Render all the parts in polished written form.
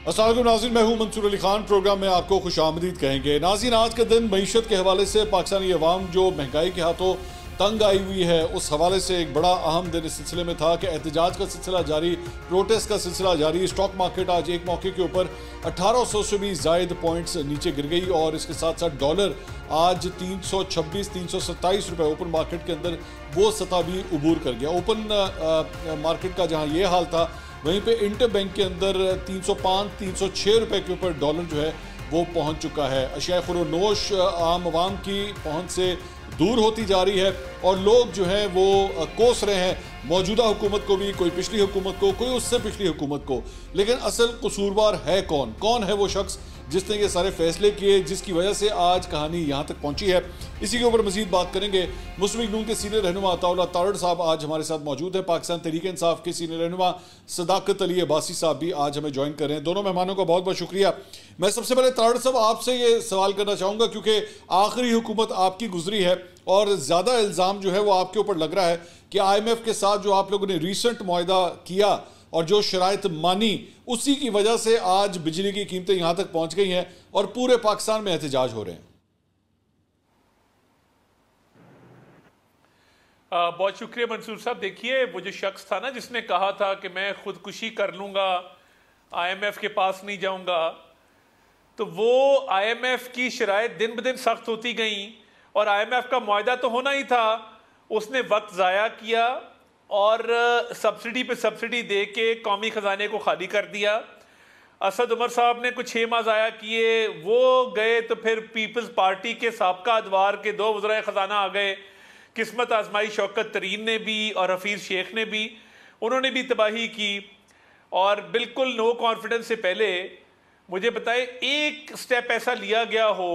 अस्सलाम वालेकुम नाज़रीन, मैं हूं मंसूर अली खान। प्रोग्राम में आपको खुश आमदीद कहेंगे। नाज़रीन, आज के दिन मईशत के हवाले से पाकिस्तानी अवाम जो महंगाई के हाथों तंग आई हुई है, उस हवाले से एक बड़ा अहम दिन इस सिलसिले में था कि एहतजाज का सिलसिला जारी, प्रोटेस्ट का सिलसिला जारी। स्टॉक मार्केट आज एक मौके के ऊपर 1800 से भी ज़ायद पॉइंट्स नीचे गिर गई और इसके साथ साथ डॉलर आज 327 रुपये ओपन मार्केट के अंदर वो सतह भी उबूर कर गया। ओपन मार्केट का जहाँ ये हाल था, वहीं पे इंटर बैंक के अंदर 305-306 रुपए के ऊपर डॉलर जो है वो पहुंच चुका है। अशिया खुरोनोश आम आवाम की पहुंच से दूर होती जा रही है और लोग जो हैं वो कोस रहे हैं मौजूदा हुकूमत को भी, कोई पिछली हुकूमत को, कोई उससे पिछली हुकूमत को। लेकिन असल कसूरवार है कौन? कौन है वो शख्स जिसने ये सारे फैसले किए, जिसकी वजह से आज कहानी यहाँ तक पहुँची है? इसी के ऊपर मजीद बात करेंगे। मुस्लिम लीग नून के सीनियर रहनुमा अताउल्लाह तारड़ साहब आज हमारे साथ मौजूद है। पाकिस्तान तहरीक-ए-इंसाफ के सीनियर रहनुमा सदाकत अली अब्बासी साहब भी आज हमें ज्वाइन कर रहे हैं। दोनों मेहमानों का बहुत बहुत शुक्रिया। मैं सबसे पहले तारड़ साहब आपसे ये सवाल करना चाहूँगा, क्योंकि आखिरी हुकूमत आपकी गुजरी है और ज़्यादा इल्ज़ाम जो है वो आपके ऊपर लग रहा है कि IMF के साथ जो आप लोगों ने रीसेंट मुआहदा किया और जो शराइत मानी, उसी की वजह से आज बिजली की कीमतें यहाँ तक पहुँच गई हैं और पूरे पाकिस्तान में एहतजाज हो रहे हैं। बहुत शुक्रिया मंसूर साहब। देखिए, वो जो शख्स था ना जिसने कहा था कि मैं खुदकुशी कर लूँगा, IMF के पास नहीं जाऊँगा, तो वो IMF की शराइत दिन ब दिन सख्त होती गई और IMF का मुआहदा तो होना ही था, उसने वक्त ज़ाया किया और सब्सिडी पे सब्सिडी दे के कौमी ख़जाने को खाली कर दिया। असद उमर साहब ने कुछ 6 माह ज़ाया किए, वो गए तो फिर पीपल्स पार्टी के साबका अदवार के 2 वज़राए ख़जाना आ गए। किस्मत आजमाई शौकत तरीन ने भी और हफीज़ शेख ने भी, उन्होंने भी तबाही की। और बिल्कुल नो कॉन्फिडेंस से पहले मुझे बताए एक स्टेप ऐसा लिया गया हो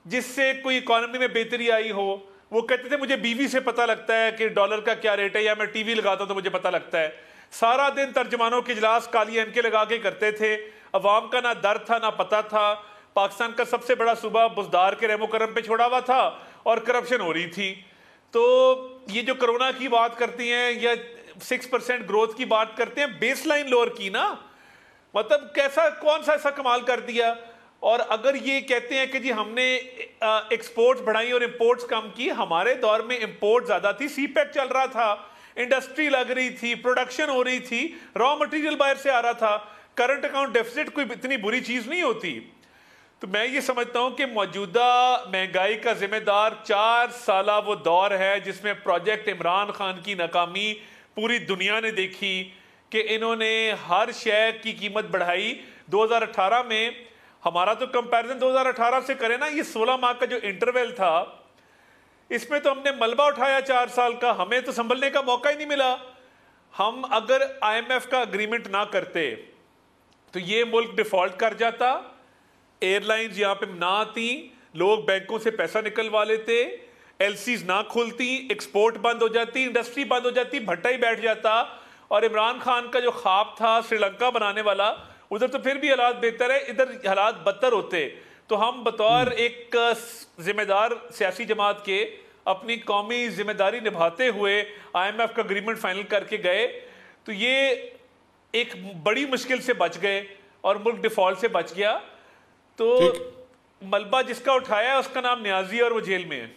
जिससे कोई इकॉनमी में बेहतरी आई हो। वो कहते थे मुझे बीवी से पता लगता है कि डॉलर का क्या रेट है, या मैं टीवी लगाता हूं तो मुझे पता लगता है। सारा दिन तर्जमानों के इजलास काली एनके लगा के करते थे। अवाम का ना दर था ना पता था। पाकिस्तान का सबसे बड़ा सूबा बुजदार के रहमो करम पे छोड़ा हुआ था और करप्शन हो रही थी। तो ये जो कोरोना की बात करती हैं या 6% ग्रोथ की बात करते हैं, बेसलाइन लोअर की ना, मतलब कैसा, कौन सा ऐसा कमाल कर दिया? और अगर ये कहते हैं कि जी हमने एक्सपोर्ट्स बढ़ाई और इंपोर्ट्स कम की, हमारे दौर में इंपोर्ट ज्यादा थी, सीपैक चल रहा था, इंडस्ट्री लग रही थी, प्रोडक्शन हो रही थी, रॉ मटेरियल बाहर से आ रहा था। करंट अकाउंट डेफिसिट कोई इतनी बुरी चीज नहीं होती। तो मैं ये समझता हूं कि मौजूदा महंगाई का जिम्मेदार 4 साला वो दौर है जिसमें प्रोजेक्ट इमरान खान की नाकामी पूरी दुनिया ने देखी कि इन्होंने हर शय की कीमत बढ़ाई। 2018 में हमारा तो कंपैरिजन 2018 से करें ना, ये 16 माह का जो इंटरवल था, इसमें तो हमने मलबा उठाया 4 साल का, हमें तो संभलने का मौका ही नहीं मिला। हम अगर IMF का अग्रीमेंट ना करते तो ये मुल्क डिफॉल्ट कर जाता, एयरलाइंस यहाँ पे ना आती, लोग बैंकों से पैसा निकलवा लेते, LCs ना खुलती, एक्सपोर्ट बंद हो जाती, इंडस्ट्री बंद हो जाती, भट्टा ही बैठ जाता। और इमरान खान का जो ख्वाब था श्रीलंका बनाने वाला, उधर तो फिर भी हालात बेहतर है, इधर हालात बदतर होते। तो हम बतौर एक जिम्मेदार सियासी जमात के अपनी कौमी जिम्मेदारी निभाते हुए IMF का अग्रीमेंट फाइनल करके गए, तो ये एक बड़ी मुश्किल से बच गए और मुल्क डिफॉल्ट से बच गया। तो मलबा जिसका उठाया उसका नाम न्याजी और वो जेल में है।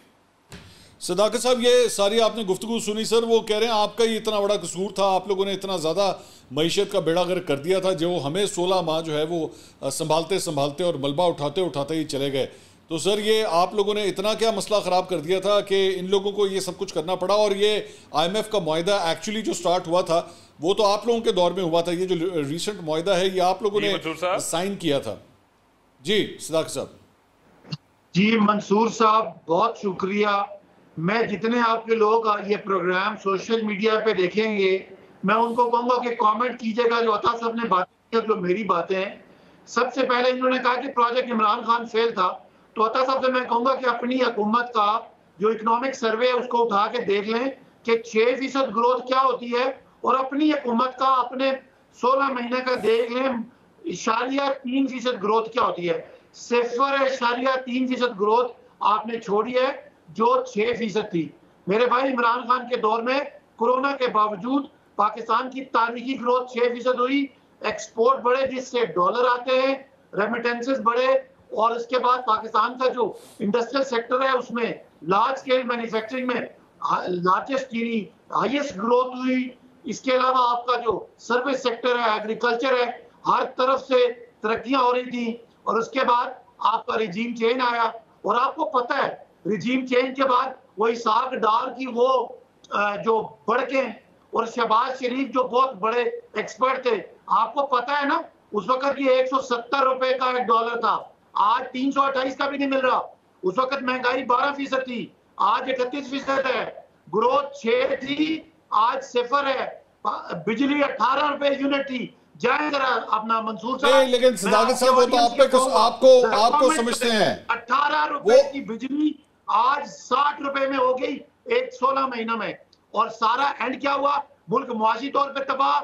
सदाकत साहब, ये सारी आपने गुफ्तगू सुनी सर, वो कह रहे हैं आपका ही इतना बड़ा कसूर था, आप लोगों ने इतना ज़्यादा मईशत का बेड़ा गर्क कर दिया था, जो हमें 16 माह जो है वो संभालते संभालते और मलबा उठाते उठाते ही चले गए। तो सर, ये आप लोगों ने इतना क्या मसला ख़राब कर दिया था कि इन लोगों को ये सब कुछ करना पड़ा? और ये IMF का मुआहदा एक्चुअली जो स्टार्ट हुआ था वो तो आप लोगों के दौर में हुआ था, ये जो रिसेंट मुआहदा है ये आप लोगों ने साइन किया था। जी सदाकत साहब। जी मंसूर साहब, बहुत शुक्रिया। मैं जितने आपके लोग ये प्रोग्राम सोशल मीडिया पे देखेंगे, मैं उनको कहूँगा कि कमेंट कीजिएगा जो अता साहब ने बातें की, जो मेरी बातें हैं। सबसे पहले इन्होंने कहा कि प्रोजेक्ट इमरान खान फेल था, तो अता साहब से मैं कहूँगा कि अपनी हुकूमत का जो इकोनॉमिक सर्वे है उसको उठा के देख लें कि 6% ग्रोथ क्या होती है, और अपनी हुकूमत का अपने 16 महीने का देख लें 0.3% ग्रोथ क्या होती है। 0.3% ग्रोथ आपने छोड़ी है जो 6% थी। मेरे भाई, इमरान खान के दौर में कोरोना के बावजूद पाकिस्तान की तारीखी ग्रोथ 6% हुई, एक्सपोर्ट बढ़े जिससे डॉलर आते हैं, रेमिटेंसेस बढ़े, और उसके बाद पाकिस्तान का जो इंडस्ट्रियल सेक्टर है उसमें लार्ज स्केल मैन्युफैक्चरिंग में लार्जेस्ट हाईएस्ट ग्रोथ हुई। इसके अलावा आपका जो सर्विस सेक्टर है, एग्रीकल्चर है, हर तरफ से तरक्कियां हो रही थी। और उसके बाद आपका रिजीम चेंज आया, और आपको पता है रिजीम चेंज के बाद वो इसाक डार की वो जो बढ़के, और शहबाज शरीफ जो बहुत बड़े एक्सपर्ट थे, आपको पता है ना उस वक्त ये 170 रुपए का एक डॉलर था, आज 328 का भी नहीं मिल रहा। उस वक्त महंगाई 12% थी, आज 31% है। ग्रोथ 6 थी, आज 0 है। बिजली 18 रुपए यूनिट थी। जाए जरा अपना मंसूर साहब। लेकिन सदाकत साहब वो तो आपको समझते हैं। 18 रुपए की बिजली आज 60 रुपए में हो गई एक 16 महीना में। और सारा एंड क्या हुआ? मुल्क मुआशी तौर पे तबाह,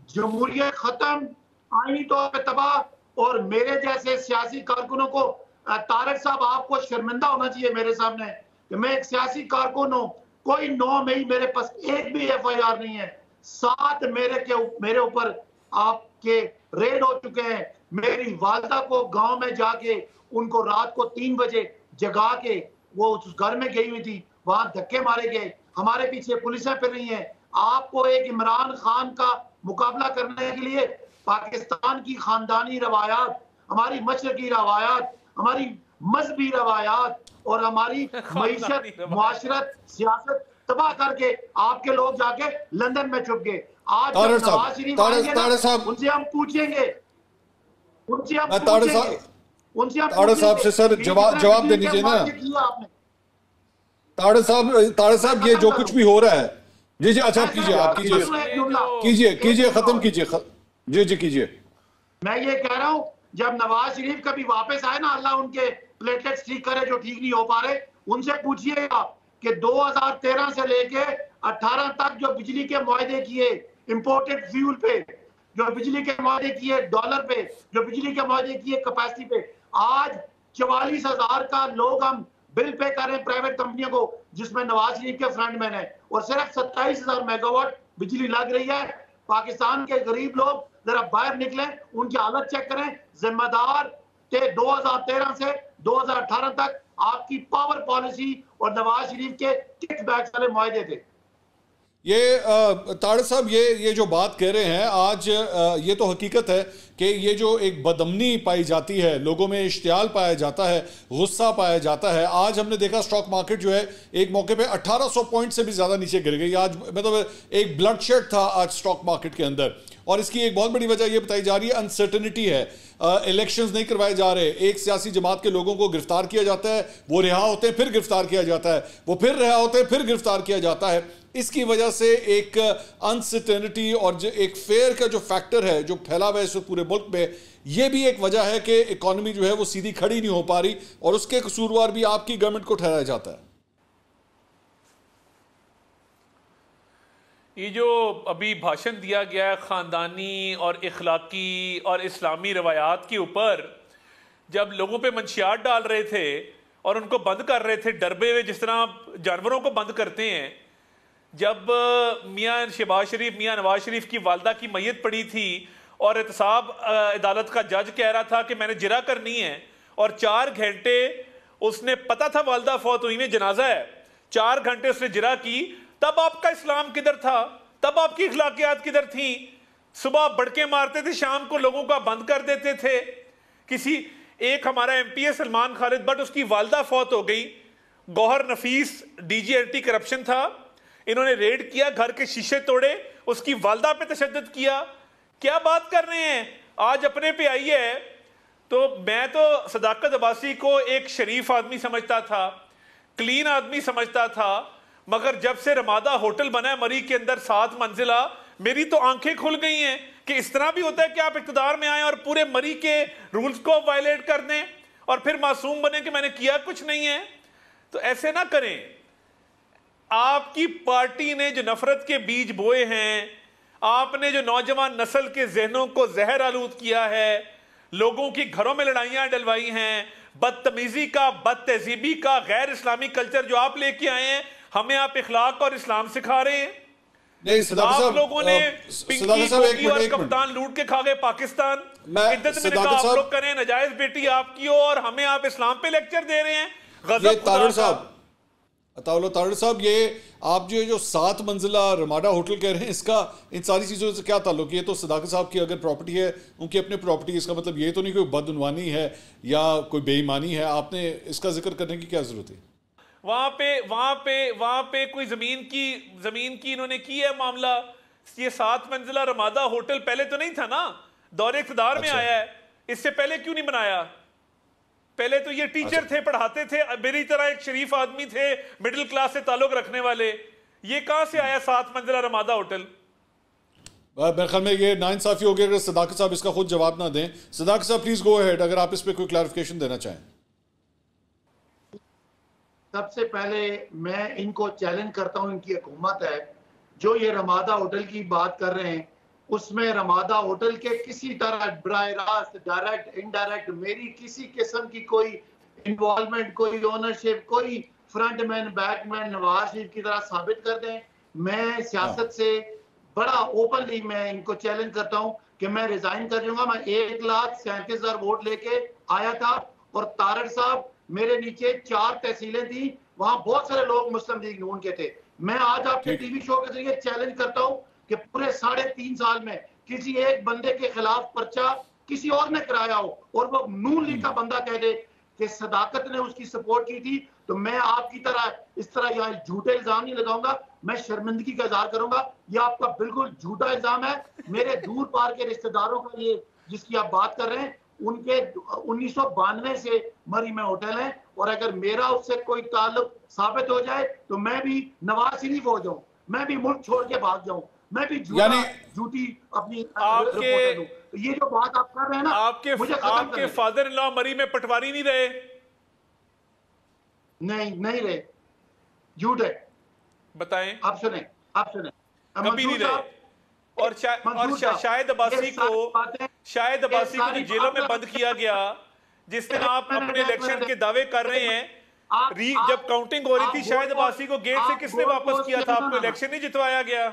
जमहूरियत खत्म, आईनी तौर पे तबाह। और मेरे जैसे सियासी कारकुनों को, तारक साहब आपको शर्मिंदा होना चाहिए मेरे सामने कि मैं एक सियासी कारकुन हूं। कोई 9 मई मेरे पास एक भी FIR नहीं है। 7 मेरे ऊपर आपके रेड हो चुके हैं। मेरी वालदा को गांव में जाके उनको रात को 3 बजे जगा के वो उस घर में गई हुई थी, वहां धक्के मारे गए, हमारे पीछे पुलिसें फिर रही हैं। आपको एक इमरान खान का मुकाबला करने के लिए पाकिस्तान की खानदानी रवायात, हमारी मशरकी रवायात, हमारी मजहबी रवायात और हमारी मईशत, मुआशरत, सियासत तबाह करके आपके लोग जाके लंदन में छुप गए। आज नवाज शरीफ उनसे हम पूछेंगे, ताड़े साहब से सर जवाब दे दीजिए ना। ताड़े साहब ये जो कुछ भी हो रहा है, जी अच्छा कीजिए खत्म कीजिए। जी कीजिए। मैं ये कह रहा हूं जब नवाज शरीफ कभी वापस आए ना, अल्लाह उनके प्लेटलेट्स ठीक करे जो ठीक नहीं हो पा रहे, उनसे पूछिएगा कि 2013 से लेके 18 तक जो बिजली के मुआहदे किए इंपोर्टेड फ्यूल पे, जो बिजली के मुआहदे किए डॉलर पे, जो बिजली के मुआहदे किए कैपेसिटी पे, आज 44,000 का लोग हम बिल पे कर रहे हैं प्राइवेट कंपनियों को, जिसमें नवाज शरीफ के फ्रंटमैन है, और सिर्फ 27,000 मेगावाट बिजली लग रही है। पाकिस्तान के गरीब लोग जरा बाहर निकले, उनकी हालत चेक करें। जिम्मेदार थे 2013 से 2018 तक आपकी पावर पॉलिसी और नवाज शरीफ के किक बैक्स वाले मुआहदे थे। ये ताड़े साहब ये जो बात कह रहे हैं आज, ये तो हकीकत है कि ये जो एक बदअमनी पाई जाती है, लोगों में इश्तियाल पाया जाता है, गुस्सा पाया जाता है। आज हमने देखा स्टॉक मार्केट जो है एक मौके पे 1800 पॉइंट से भी ज़्यादा नीचे गिर गई। आज मतलब एक ब्लडशेड था आज स्टॉक मार्केट के अंदर, और इसकी एक बहुत बड़ी वजह यह बताई जा रही है अनसर्टेनिटी है। इलेक्शंस नहीं करवाए जा रहे, एक सियासी जमात के लोगों को गिरफ्तार किया जाता है, वो रिहा होते हैं, फिर गिरफ्तार किया जाता है, वो फिर रिहा होते हैं, फिर गिरफ्तार किया जाता है। इसकी वजह से एक अनसर्टेनिटी और जो एक फेयर का जो फैक्टर है जो फैला हुआ है इस पूरे मुल्क में, यह भी एक वजह है कि इकॉनमी जो है वो सीधी खड़ी नहीं हो पा रही, और उसके कसूरवार भी आपकी गवर्नमेंट को ठहराया जाता है। ये जो अभी भाषण दिया गया है खानदानी और इखलाकी और इस्लामी रवायात के ऊपर, जब लोगों पे मंशियात डाल रहे थे और उनको बंद कर रहे थे डरबे हुए, जिस तरह जानवरों को बंद करते हैं, जब मियाँ शहबाज शरीफ, मियाँ नवाज शरीफ की वालदा की मैयत पड़ी थी और एहतसाब अदालत का जज कह रहा था कि मैंने जिरा करनी है, और 4 घंटे उसने, पता था वालदा फौत हुई में जनाजा है, 4 घंटे उसने जिरा की, तब आपका इस्लाम किधर था? तब आपकी इखलाकियात किधर थी? सुबह बड़के मारते थे, शाम को लोगों का बंद कर देते थे। किसी एक हमारा MP है सलमान खालिद बट, उसकी वालदा फौत हो गई, गौहर नफीस DG एंटी करप्शन था, इन्होंने रेड किया, घर के शीशे तोड़े, उसकी वालदा पे तशद्दुद किया। क्या बात कर रहे हैं? आज अपने पे आई है। तो मैं तो सदाकत अब्बासी को एक शरीफ आदमी समझता था, क्लीन आदमी समझता था, मगर जब से रमादा होटल बना है मरी के अंदर 7 मंजिला, मेरी तो आंखें खुल गई हैं कि इस तरह भी होता है कि आप इख्तिदार में आए और पूरे मरी के रूल्स को वायलेट कर दें और फिर मासूम बने कि मैंने किया कुछ नहीं है। तो ऐसे ना करें। आपकी पार्टी ने जो नफरत के बीज बोए हैं, आपने जो नौजवान नस्ल के जहनों को जहर आलूद किया है, लोगों की घरों में लड़ाइयां डलवाई हैं, बदतमीजी का, बदतहजीबी का, गैर इस्लामी कल्चर जो आप लेके आए हैं, हमें आप इखलाक और इस्लाम सिखा रहे हैं। नहीं सदाकत साहब, आप लोगों ने पिंकी गोगी और कप्तान लूट के खा गए पाकिस्तान। इद्दत में कहा आप लोग करें, नजायज बेटी आपकी हो और हमें आप इस्लाम पे लेक्चर दे रहे हैं। गजब। तारड़ साहब, ये आप जो 7 मंजिला रमाडा होटल कह रहे हैं, इसका इन सारी चीज़ों से क्या ताल्लुक? ये तो सदाकत साहब की अगर प्रॉपर्टी है, उनकी अपनी प्रॉपर्टी, इसका मतलब ये तो नहीं कोई बदउनवानी है या कोई बेईमानी है। आपने इसका जिक्र करने की क्या जरूरत है? वहां पे कोई जमीन की इन्होंने की है मामला। ये 7 मंजिला रमादा होटल पहले तो नहीं था ना, दौरे इख्तिदार में आया है। इससे पहले क्यों नहीं बनाया? पहले तो ये टीचर थे, पढ़ाते थे, मेरी तरह एक शरीफ आदमी थे, मिडिल क्लास से ताल्लुक रखने वाले। ये कहां से आया 7 मंजिला रमादा होटल? मेरे ख्याल में ये नाइंसाफी होगी अगर सदाकत साहब इसका खुद जवाब ना दें। सदाकत साहब प्लीज गो अहेड, अगर आप इस पे कोई क्लैरिफिकेशन देना चाहें। सबसे पहले मैं इनको चैलेंज करता हूं, इनकी हुकूमत है जो ये रमादा होटल की बात कर रहे हैं, उसमें रमादा होटल के किसी तरह बराह रास्त, डायरेक्ट इनडायरेक्ट मेरी किसी किस्म की कोई इन्वॉल्वमेंट, कोई ओनरशिप, कोई फ्रंटमैन बैकमैन नवाज शरीफ की तरह साबित कर दें। मैं सियासत से बड़ा ओपनली मैं इनको चैलेंज करता हूं कि मैं रिजाइन कर दूंगा। मैं 1,37,000 वोट लेके आया था और तारड़ साहब मेरे नीचे 4 तहसीलें थी, वहां बहुत सारे लोग मुस्लिम लीग नून के थे। मैं आज आपके टीवी शो के जरिए चैलेंज करता हूं कि पूरे 3.5 साल में किसी एक बंदे के खिलाफ पर्चा किसी और ने कराया हो और वो नून लीग का बंदा कह दे कि सदाकत ने उसकी सपोर्ट की थी, तो मैं आपकी तरह इस तरह यहाँ झूठे इल्जाम नहीं लगाऊंगा, मैं शर्मिंदगी का इजहार करूंगा। ये आपका बिल्कुल झूठा इल्जाम है। मेरे दूर पार के रिश्तेदारों का ये जिसकी आप बात कर रहे हैं, उनके 1992 से मरी में होटल है, और अगर मेरा उससे कोई ताल्लुक साबित हो जाए तो मैं भी नवाज शरीफ हो जाऊं, मैं भी मुल्क छोड़ के भाग जाऊं, मैं भी झूठी अपनी आपके तो ये जो बात आप कर रहे हैं ना, आपके फादर इन लॉ मरी में पटवारी नहीं रहे? नहीं रहे, झूठ है। बताएं। आप सुने कभी नहीं रहे। और शाहिद अब्बासी को जो जेलों में बंद किया गया, जिस दिन आप अपने इलेक्शन के दावे कर रहे हैं, जब काउंटिंग हो रही थी, शाहिद अब्बासी को गेट से किसने वापस किया था? आपको इलेक्शन नहीं जितवाया गया।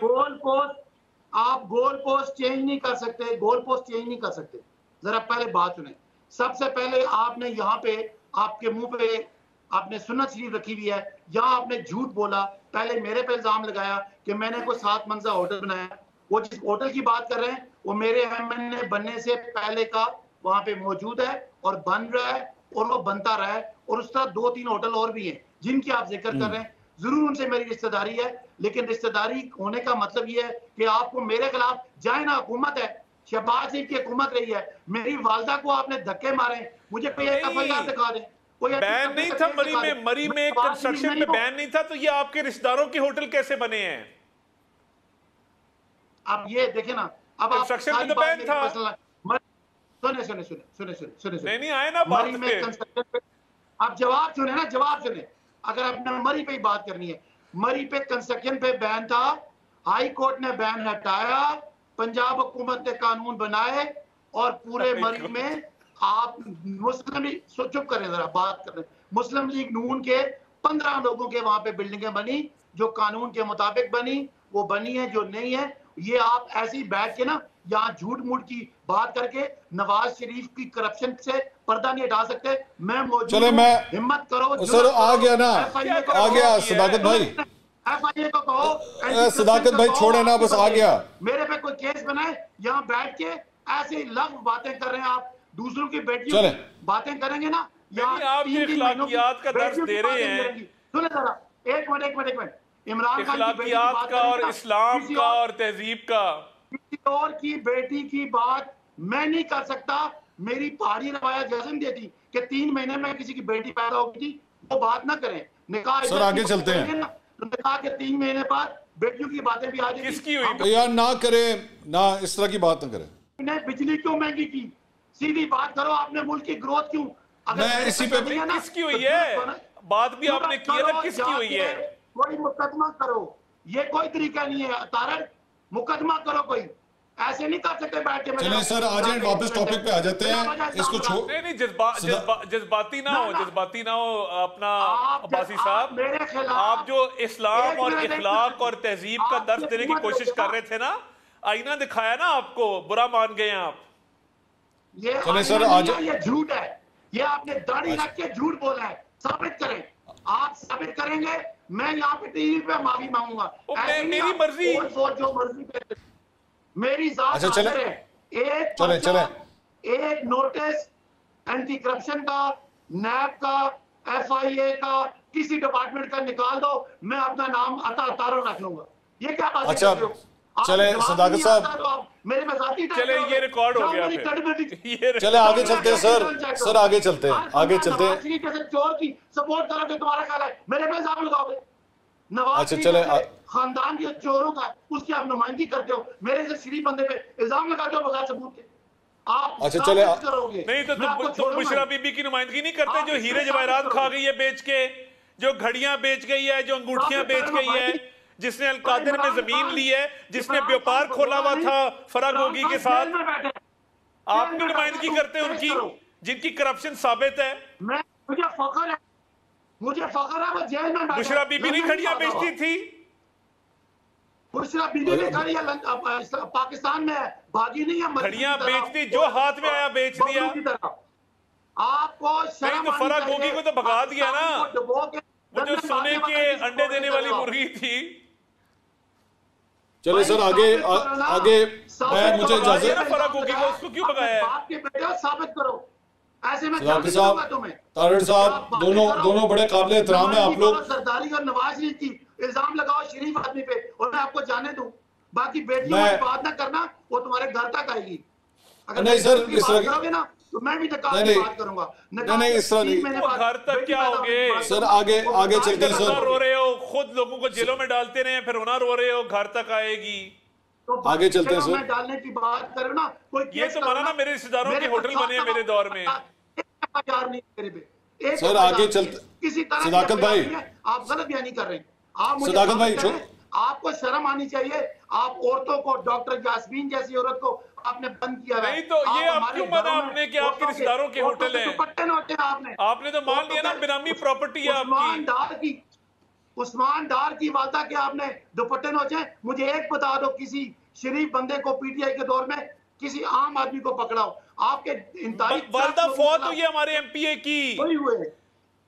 आप गोल पोस्ट चेंज नहीं कर सकते, जरा पहले बात सुने। सबसे पहले आपने यहाँ पे आपके मुंह पे आपने सुन्नत शरीफ रखी हुई है, यहाँ आपने झूठ बोला। पहले मेरे पे इल्जाम लगाया कि मैंने कोई 7 मंजिला होटल बनाया। वो जिस होटल की बात कर रहे हैं वो मेरे एमएनए बनने से पहले का वहां पे मौजूद है और बन रहा है और वो बनता रहा है, और उस तरह 2-3 होटल और भी हैं जिनकी आप जिक्र कर रहे हैं। जरूर उनसे मेरी रिश्तेदारी है, लेकिन रिश्तेदारी होने का मतलब ये है कि आपको मेरे खिलाफ जाए ना, हुकूमत है, शहबाज शरीफ की हुकूमत रही है, मेरी वालदा को आपने धक्के मारे, मुझे कोई एफआईआर दिखा दे। कोई बैन नहीं था मरी में कंस्ट्रक्शन में बैन नहीं था, तो ये आपके रिश्तेदारों के होटल कैसे बने हैं? आप ये देखे ना, अब कंस्ट्रक्शन में तो बैन था। सुने नहीं आए ना बात पे। आप जवाब सुने। अगर आपने मरी पे ही बात करनी है, मरी पे कंस्ट्रक्शन पे बैन था, हाई कोर्ट ने बैन हटाया, पंजाब हुकूमत ने कानून बनाए और पूरे मरी में आप मुस्लिम लीग, चुप करें जरा, बात कर रहे हैं, मुस्लिम लीग नून के 15 लोगों के वहां पे बिल्डिंगें बनी जो कानून के मुताबिक बनी, वो बनी है, जो नहीं है ये आप ऐसे ही बैठ के ना यहाँ झूठ मूठ की बात करके नवाज शरीफ की करप्शन से पर्दा नहीं हटा सकते। मैं मौजूद, चले मैं हिम्मत करो सर, आ गया ना, आ गया सदाकत भाई, एफआईए को कहो, सदाकत भाई छोड़े ना, बस आ गया। मेरे पे कोई केस बनाए, यहाँ बैठ के ऐसे लफ्ज बातें कर रहे हैं आप, दूसरों की बेटियों की बातें करेंगे ना, आप इखलाकियात का दर्स दे रहे हैं। सुने जरा, एक मिनट, इमरान खान इखलाकियात का और इस्लाम का और तहजीब का, किसी और की बेटी की बात मैं नहीं कर सकता। मेरी पहाड़ी रवायत जैसे देती कि 3 महीने में किसी की बेटी पैदा होगी थी, वो बात ना करें। निकाह सर आगे चलते हैं, तो निकाह के 3 महीने बाद बेटियों की बातें भी आ जाएगी। किसकी हुई यार? ना करें ना, इस तरह की बात ना करें। बिजली क्यों महंगी की? सीधी बात करो, आपने मुल्क की ग्रोथ क्यों? अगर इसी पे किसकी हुई है बात भी आपने की है ना, किसकी हुई है? कोई मुकदमा करो, ये कोई तरीका नहीं है तारड़, मुकदमा करो कोई, ऐसे नहीं कर सकते बैठ के। चलें सर, आ जाए, वापस टॉपिक पे आ जाते हैं, इसको छोड़। नहीं जज्बाती ना हो अपना अब्बासी साहब। मेरे खिलाफ आप जो इस्लाम और इखलाक और तहजीब का दर्स देने की कोशिश कर रहे थे ना, आईना दिखाया ना आपको, बुरा मान गए आप। ये सर आज ये झूठ है, ये आपने दाढ़ी रख के झूठ बोला है, साबित करें। आप साबित करेंगे, मैं यहाँ पे टीवी पे माफी मांगूंगा। मेरी मर्जी, जो मर्जी पे मेरी जात। अच्छा चले, एक नोटिस एंटी करप्शन का, नैब का, FIA का, किसी डिपार्टमेंट का निकाल दो, मैं अपना नाम अता रख लूंगा। ये क्या बात है? अच्छा चले सदाकत साहब, मेरे में जाती चले, ये रिकॉर्ड हो गया फिर। चले आगे चलते हैं सर आगे चलते हैं। जैसे चोर की सपोर्ट करोगे, तुम्हारा ख्याल है मेरे पे इल्जाम लगाओगे? नवाज अच्छा चले, खानदान के चोरों का उसकी आप नुमाइंदगी करते हो, मेरे से शरीफ बंदे पे इल्जाम लगाते हो बगैर सबूत के। आप अच्छा चले, करोगे नहीं तो तुम बुशरा बीबी की नुमाइंदगी नहीं करते, जो हीरे जवाहरात खा गई है बेच के, जो घड़ियां बेच गई है, जो अंगूठियां बेच गई है, जिसने अलकादिर में जमीन ली है, जिसने व्यापार खोला हुआ था फराग होगी के साथ, आप नहीं नुमाइंदगी करते उनकी, जिनकी करप्शन साबित है। मुझे फख्र है वो जेल में। बुशरा बीबी नहीं घड़ियां बेचती थी? बुशरा बीबी ने घड़ियां पाकिस्तान में भागी नहीं है, घड़ियां बेचती, जो हाथ में आया बेच दिया। आपको नहीं तो फराग होगी को तो भगा दिया ना, वो जो सोने के अंडे देने वाली मुर्गी थी। चले सर आगे मुझे इजाजत। फराग होगी को उसको क्यों भगाया? आपके बेटे साबित करो, ऐसे में तारड़ साहब दोनों बड़े काबिल एहतराम है आप लोग। सरदारी और नवाज शरीफ की इल्जाम लगाओ शरीफ आदमी पे, और मैं आपको जाने दूं, बाकी बेटियों की बात ना करना, वो तुम्हारे घर तक आएगी। अगर नहीं सर इस तरह करोगे ना तो मैं भी निकाह की बात करूंगा। नहीं इस तरह नहीं, घर तक क्या होगे सर? आगे चलते हैं सर। रो रहे हो, खुद लोगों को जेलों में डालते रहे, फिर रोना रो रहे हो, घर तक आएगी। तो आगे चलते हैं सर। डालने की बात करो ना, कोई ये तो माना ना मेरे रिश्तेदारों के होटल बने हैं मेरे दौर में। नहीं मेरे पे सर आगे चलते। किसी तरह सदाकत भाई, आप गलत बयानी कर रहे हैं। आप मुझे सदाकत भाई आपको शर्म आनी चाहिए। आप औरतों को, डॉक्टर यास्मीन जैसी औरत को आपने बंद किया। नहीं तो ये आप क्यों माना आपने कि आपके रिश्तेदारों के होटल हैं? आपने तो मान लिया ना बिनामी प्रॉपर्टी है आपकी। उस्मान डार की वालदा के आपने दुपट्टे नोचे। मुझे एक बता दो, किसी शरीफ बंदे को PTI के दौर में किसी आम आदमी को पकड़ाओ। आपके वालदा फौत हुई है हमारे MPA की, हुए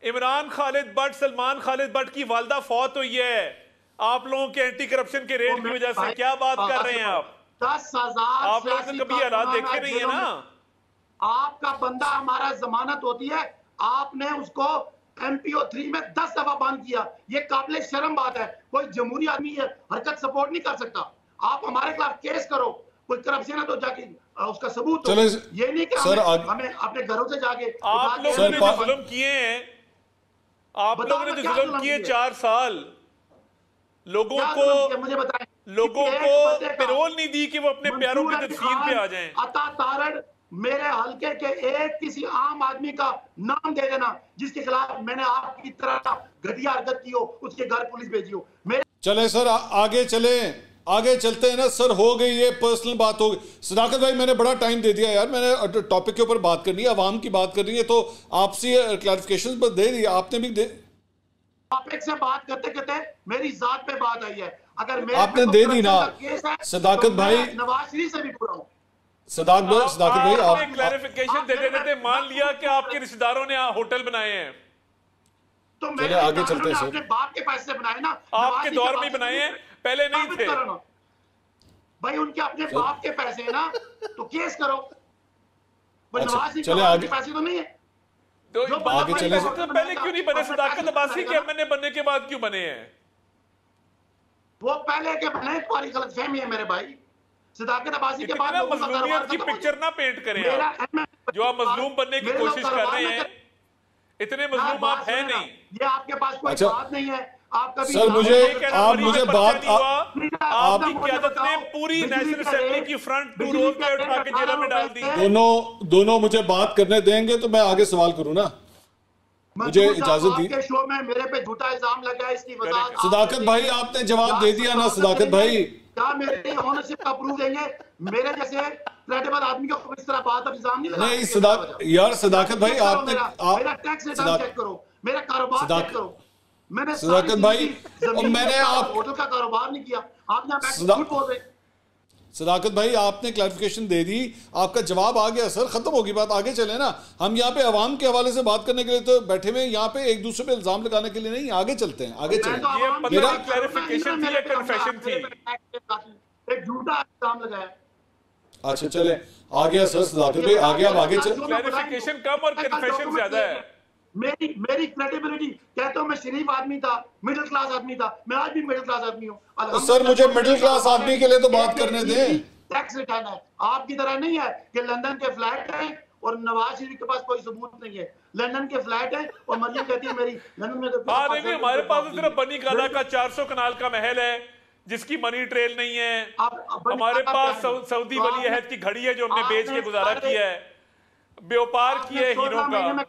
इमरान खालिद भट्ट, सलमान खालिद भट्ट की वालदा फौत हुई है आप लोगों के एंटी करप्शन के रेट की वजह से। क्या बात कर रहे हैं आप? 10,000 आप लोगों ने कभी हालात देखे नहीं है ना। आपका बंदा हमारा जमानत होती है, आपने उसको MPO 3 में 10 दफा बंद किया। ये काबिल शर्म बात है। कोई जमहूरी आदमी ये हरकत सपोर्ट नहीं कर सकता। आप हमारे खिलाफ केस करो, कोई करप्शन है तो जाके उसका सबूत हो। ये नहीं कि हमें अपने घरों से जाके आप लोगों ने जो जुल्म किए हैं, आप लोगों ने जो जुल्म किए 4 साल, लोगों को पैरोल नहीं दी कि वो अपने प्यारों की तदफीन पे आ जाएं। अता तारड़ मेरे हलके के एक किसी आम आदमी का नाम दे देना जिसके खिलाफ मैंने आपकी तरह घटिया हरकत की हो, उसके घर पुलिस भेजी हो। चले सर आगे चलते हैं ना सर। हो गई ये पर्सनल बात हो गई। सदाकत भाई मैंने बड़ा टाइम दे दिया यार, मैंने टॉपिक के ऊपर बात करनी है, आवाम की बात करनी है, तो आपसे क्लैरिफिकेशन दे दी, आपने भी दे। टॉपिक से बात करते करते मेरी जात पे बात आई है। अगर आपने दे दी ना सदाकत भाई, नवाज शरीफ से भी पूरा हूं। सदाकत भाई आप क्लैरिफिकेशन देते मान लिया कि आपके रिश्तेदारों ने होटल बनाए हैं, तो मेरे आगे चलते हैं सर। अपने बाप के पैसे बनाए ना, आपके दौर में बनाए हैं, पहले नहीं थे भाई। उनके अपने बाप के पैसे हैं ना, तो केस करो। चले आगे, पैसे तो नहीं है तो आगे चले। तो पहले क्यों नहीं बने? सदाकत अब्बासी के MNA बनने के बाद क्यों बने हैं? वो पहले के बने, तुम्हारी गलतफहमी है मेरे भाई। सदाकत अब्बासी के बाद मजलूमियत की पिक्चर ना पेंट करें आप। जो आप मजलूम बनने की कोशिश कर रहे हैं, इतने मजलूम आप हैं नहीं। ये आपके पास कोई बात नहीं है। आप सर मुझे बात आपकी क़यादत ने पूरी नेशनल असेंबली की फ्रंट 2 रोज पे उठा के जेल में डाल दी। दोनों मुझे बात करने देंगे तो मैं आगे सवाल करूं ना, मुझे इजाजत दी। के शो में मेरे पे झूठा इल्जाम लगा, इसकी वजह सदाकत भाई आपने जवाब दे दिया ना। सदाकत भाई क्या मेरे ओनरशिप का प्रूफ देंगे? मेरे जैसे क्रेडिबल आदमी को इस तरह बात अब इल्जाम नहीं लगा। नहीं यार सदाकत भाई, आपने मेरा टैक्स रिटर्न चेक करो, मेरा कारोबार चेक करो। मैंने सदाकत भाई, मैंने आप होटल का कारोबार नहीं किया, आप यहाँ झूठ बोल रहे। सदाकत भाई आपने क्लैरिफिकेशन दे दी, आपका जवाब आ गया सर, खत्म होगी बात, आगे चले ना। हम यहाँ पे अवाम के हवाले से बात करने के लिए तो बैठे हुए, यहाँ पे एक दूसरे पे इल्जाम लगाने के लिए नहीं, आगे चलते हैं, आगे चलें। मेरा क्लैरिफिकेशन थी या कन्फेशन थी? एक झूठा इल्जाम लगाया। अच्छा चले, आ गया सर सदाकत भाई, आ गया, अब आगे चल। क्लैरिफिकेशन कम और कन्फेशन ज्यादा है। मेरी क्रेडिबिलिटी, कहता हूं मैं शरीफ आदमी था, मिडिल क्लास आदमी था, मैं आज भी मिडिल क्लास आदमी हूं। सर मुझे मिडिल क्लास आदमी के लिए तो बात करने दें। टैक्स रिटर्न है, आपकी तरह नहीं है कि लंदन के फ्लैट है और नवाज शरीफ के पास कोई सबूत नहीं है। लंदन के फ्लैट है और मरियम कहती है मेरी लंदन में तो नहीं, हमारे पास तो सिर्फ बनी गाला का 400 कनाल का महल है जिसकी मनी ट्रेल नहीं है। हमारे पास सऊदी वली अहद की घड़ी है जो हमने बेच के गुजारा किया है, व्यापार किया है हीरो का,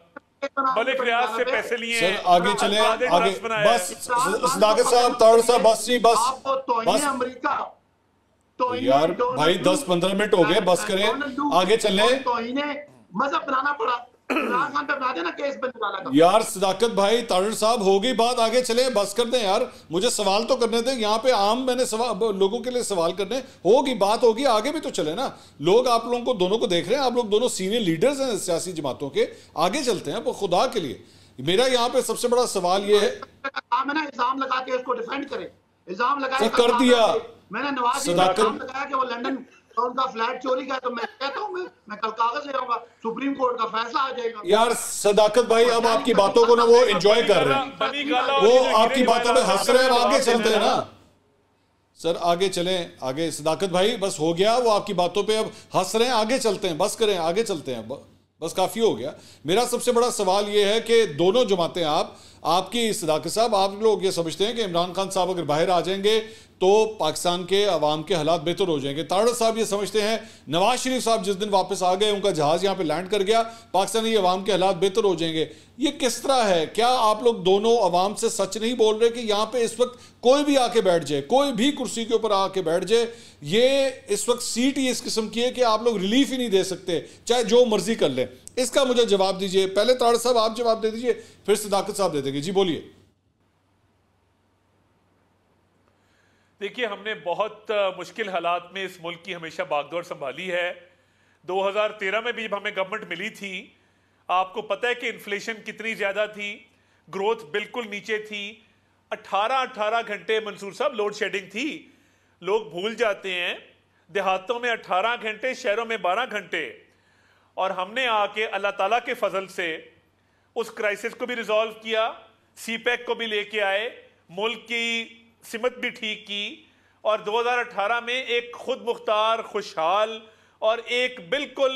मलिक रियाज से पैसे लिए। सर आगे चले, आगे बस सदाकत साहब, ताड़ साहब, बस जी बस बस अमेरिका यार भाई 10-15 मिनट हो गए, बस करें, आगे चले। मजहब बनाना पड़ा, इमरान खान पे बना देना केस बनने का। यार सदाकत भाई, ताड़ साहब हो गई बात, आगे चले, बस कर दें यार, मुझे सवाल तो करने दें। यहाँ पे आम मैंने लोगों के लिए सवाल करने, होगी बात होगी, आगे भी तो चले ना। लोग आप लोगों को दोनों को देख रहे हैं, आप लोग दोनों सीनियर लीडर्स हैं सियासी जमातों के, आगे चलते हैं खुदा के लिए। मेरा यहाँ पे सबसे बड़ा सवाल ये है, इल्जाम लगा के उसको डिफेंड करे, इल्जाम लगा कर दिया मैंने नवाज शरीफ लगाया कि वो लंदन उनका फ्लैट चोरी का, तो मैं कहता हूं मैं कल कागज ले आऊंगा, सुप्रीम कोर्ट का फैसला आ जाएगा। यार सदाकत भाई अब आपकी बातों को ना वो एंजॉय कर रहे हैं, वो आपकी बातों में हंस रहे हैं, आगे चलते हैं ना सर, आगे चलें, आगे सदाकत भाई बस हो गया, वो आपकी बातों पे अब हंस रहे हैं, आगे चलते हैं, बस करें, आगे चलते हैं, बस काफी हो गया। मेरा सबसे बड़ा सवाल ये है कि दोनों जमातें, आपकी सदाकत साहब, आप लोग ये समझते हैं कि इमरान खान साहब अगर बाहर आ जाएंगे तो पाकिस्तान के अवाम के हालात बेहतर हो जाएंगे। ताड़र साहब ये समझते हैं नवाज शरीफ साहब जिस दिन वापस आ गए, उनका जहाज यहाँ पे लैंड कर गया, पाकिस्तानी अवाम के हालात बेहतर हो जाएंगे। ये किस तरह है? क्या आप लोग दोनों अवाम से सच नहीं बोल रहे कि यहाँ पे इस वक्त कोई भी आके बैठ जाए, कोई भी कुर्सी के ऊपर आके बैठ जाए, ये इस वक्त सीट ही इस किस्म की है कि आप लोग रिलीफ ही नहीं दे सकते, चाहे जो मर्जी कर लें? इसका मुझे जवाब दीजिए। पहले ताड़ साहब आप जवाब दे दीजिए, फिर सदाकत साहब दे देंगे। जी बोलिए। देखिए, हमने बहुत मुश्किल हालात में इस मुल्क की हमेशा बागडोर संभाली है। 2013 में भी जब हमें गवर्नमेंट मिली थी, आपको पता है कि इन्फ्लेशन कितनी ज़्यादा थी, ग्रोथ बिल्कुल नीचे थी, 18 घंटे मंसूर साहब लोड शेडिंग थी। लोग भूल जाते हैं, देहातों में 18 घंटे, शहरों में 12 घंटे। और हमने आके अल्लाह ताला के फजल से उस क्राइसिस को भी रिजॉल्व किया, सीपैक को भी लेके आए, मुल्क की सिमत भी ठीक की, और 2018 में एक खुद मुख्तार, खुशहाल और एक बिल्कुल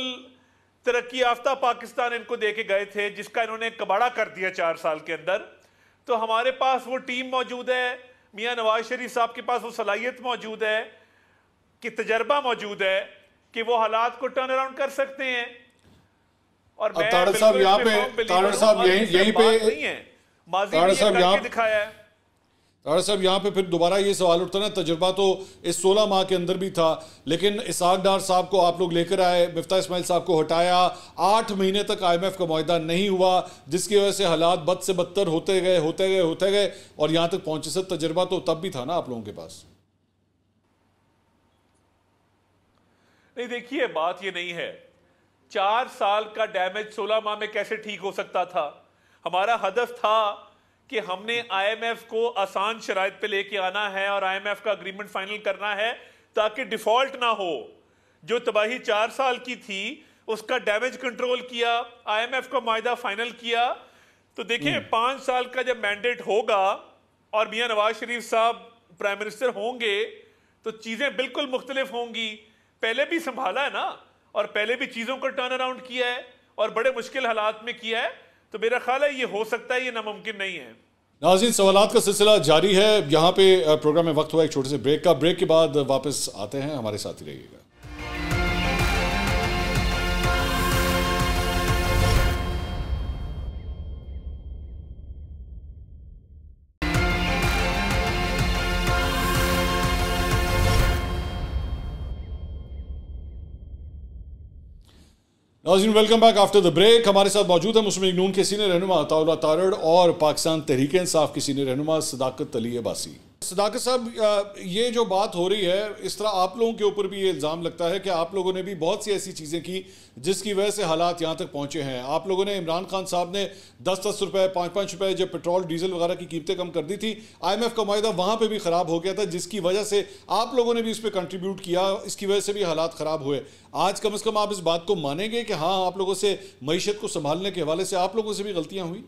तरक्की याफ्ता पाकिस्तान इनको दे के गए थे, जिसका इन्होंने कबाड़ा कर दिया 4 साल के अंदर। तो हमारे पास वो टीम मौजूद है, मियां नवाज शरीफ साहब के पास वो सलाहियत मौजूद है, कि तजर्बा मौजूद है कि वो हालात को टर्न अराउंड कर सकते हैं। और मैं साहब यहाँ पे ताड़ साहब यहीं पे नहीं है, माजी में करके दिखाया है। ताड़ साहब यहाँ पे फिर दोबारा ये सवाल उठता है, तजुर्बा तो इस 16 माह के अंदर भी था, लेकिन इसाक डार साहब को आप लोग लेकर आए, मिफ्ता इस्माइल साहब को हटाया, 8 महीने तक IMF का मुआहदा नहीं हुआ, जिसकी वजह से हालात बद से बदतर होते गए और यहाँ तक पहुंचे। सर तजुर्बा तो तब भी था ना आप लोगों के पास? नहीं, देखिए बात ये नहीं है, 4 साल का डैमेज 16 माह में कैसे ठीक हो सकता था? हमारा हदफ था कि हमने IMF को आसान शराइत पे लेके आना है और IMF का अग्रीमेंट फाइनल करना है ताकि डिफॉल्ट ना हो। जो तबाही 4 साल की थी उसका डैमेज कंट्रोल किया, IMF का मुआहदा फाइनल किया। तो देखिए 5 साल का जब मैंडेट होगा और मियां नवाज शरीफ साहब प्राइम मिनिस्टर होंगे तो चीज़ें बिल्कुल मुख्तलिफ होंगी। पहले भी संभाला है ना, और पहले भी चीज़ों को टर्न अराउंड किया है और बड़े मुश्किल हालात में किया है। तो मेरा ख्याल है ये हो सकता है, ये नामुमकिन नहीं है। नाज़रीन, सवालात का सिलसिला जारी है। यहाँ पे प्रोग्राम में वक्त हुआ एक छोटे से ब्रेक का। ब्रेक के बाद वापस आते हैं, हमारे साथ ही रहिएगा। नाज़रीन welcome back after the break. हमारे साथ मौजूद है मुस्लिम लीग नून के सीनियर रहनुमा अताउल्लाह तारड़ और पाकिस्तान तहरीक इंसाफ के सीनियर रहनुमा सदाकत अली अब्बासी। सदाकत साहब, ये जो बात हो रही है, इस तरह आप लोगों के ऊपर भी ये इल्ज़ाम लगता है कि आप लोगों ने भी बहुत सी ऐसी चीज़ें की जिसकी वजह से हालात यहाँ तक पहुँचे हैं। आप लोगों ने, इमरान खान साहब ने 10-10 रुपये 5-5 रुपये जब पेट्रोल डीजल वगैरह की कीमतें कम कर दी थी, IMF का मुआहदा वहाँ पर भी ख़राब हो गया था, जिसकी वजह से आप लोगों ने भी इस पर कंट्रीब्यूट किया, इसकी वजह से भी हालात ख़राब हुए। आज कम से कम आप इस बात को मानेंगे कि हाँ, आप लोगों से मईशत को संभालने के हवाले से आप लोगों से भी गलतियाँ हुई?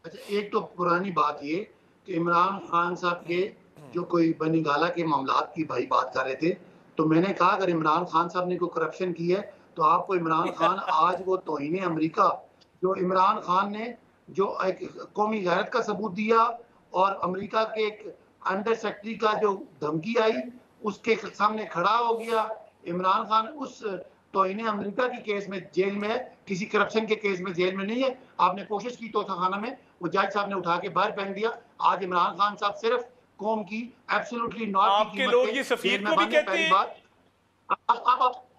अच्छा, एक तो पुरानी बात ये कि इमरान खान साहब के जो कोई बनीगाला के मामलात की भाई बात कर रहे थे, तो मैंने कहा अगर इमरान खान साहब ने कोई करप्शन की है तो आपको इमरान खान आज वो तौहीन अमेरिका जो इमरान खान ने जो एक कौमी गैरत का सबूत दिया और अमेरिका के एक अंडर सेक्रेटरी का जो धमकी आई उसके सामने खड़ा हो गया। इमरान खान उस तौहीन अमेरिका की केस में जेल में है, किसी करप्शन के केस में जेल में नहीं है। आपने कोशिश की तोशाखाना में, वो जज साहब ने उठा के बाहर फेंक दिया। आज इमरान खान साहब सिर्फ कौम की एब्सोल्युटली नॉट आपके लोग ये सफीर को भी कहते हैं,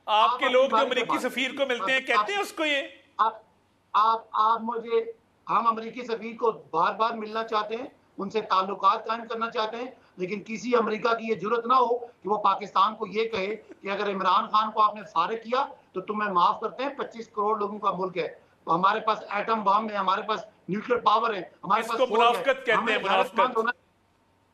आपके लोग जो अमेरिकी सफीर को मिलते हैं कहते हैं उसको ये। आप मुझे, हम अमेरिकी सफीर को बार बार मिलना चाहते हैं, उनसे ताल्लुकात कायम करना चाहते हैं, लेकिन किसी अमेरिका की ये जरूरत ना हो कि वो पाकिस्तान को ये कहे कि अगर इमरान खान को आपने फारिग किया तो तुम्हें माफ करते हैं। 25 करोड़ लोगों का मुल्क है, तो हमारे पास एटम बम है, हमारे पास न्यूक्लियर पावर है, हमारे पास मुनाफिकत कहते हैं, मुनाफिकत।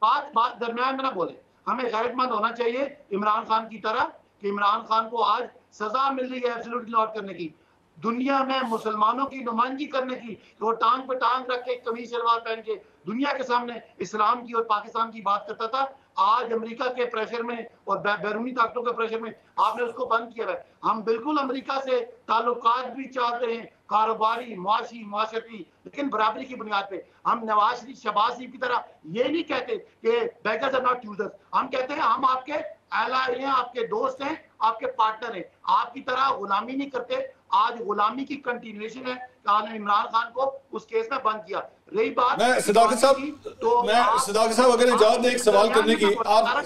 बात दरमियान में ना बोले, हमें गैरतमंद होना चाहिए इमरान खान की तरह कि इमरान खान को आज सजा मिल रही है एब्सोल्यूट लॉट करने की, दुनिया में मुसलमानों की नुमाइंदगी करने की। वो टांग पे टांग रख के कमीज शलवार पहन के दुनिया के सामने इस्लाम की और पाकिस्तान की बात करता था। आज अमेरिका के प्रेशर में और बैरूनी ताकतों के प्रेशर में आपने उसको बंद किया है। हम बिल्कुल अमेरिका से ताल्लुकात भी चाहते हैं, कारोबारी, मुआशी, मुआशरती, लेकिन बराबरी की बुनियाद पे। हम नवाज शरीफ, शहबाज शरीफ की तरह ये नहीं कहते कि बेगर्स आर नॉट चूजर्स, हम कहते हैं हम आपके एलाय हैं, आपके दोस्त हैं, आपके पार्टनर हैं, आपकी तरह गुलामी नहीं करते। आज गुलामी की कंटिन्यूएशन है। इमरान खान को उस केस में बंद किया। रही बात मैं सदाकत साहब, तो सदाकत साहब अगर इजाजत दें एक सवाल करने की, आप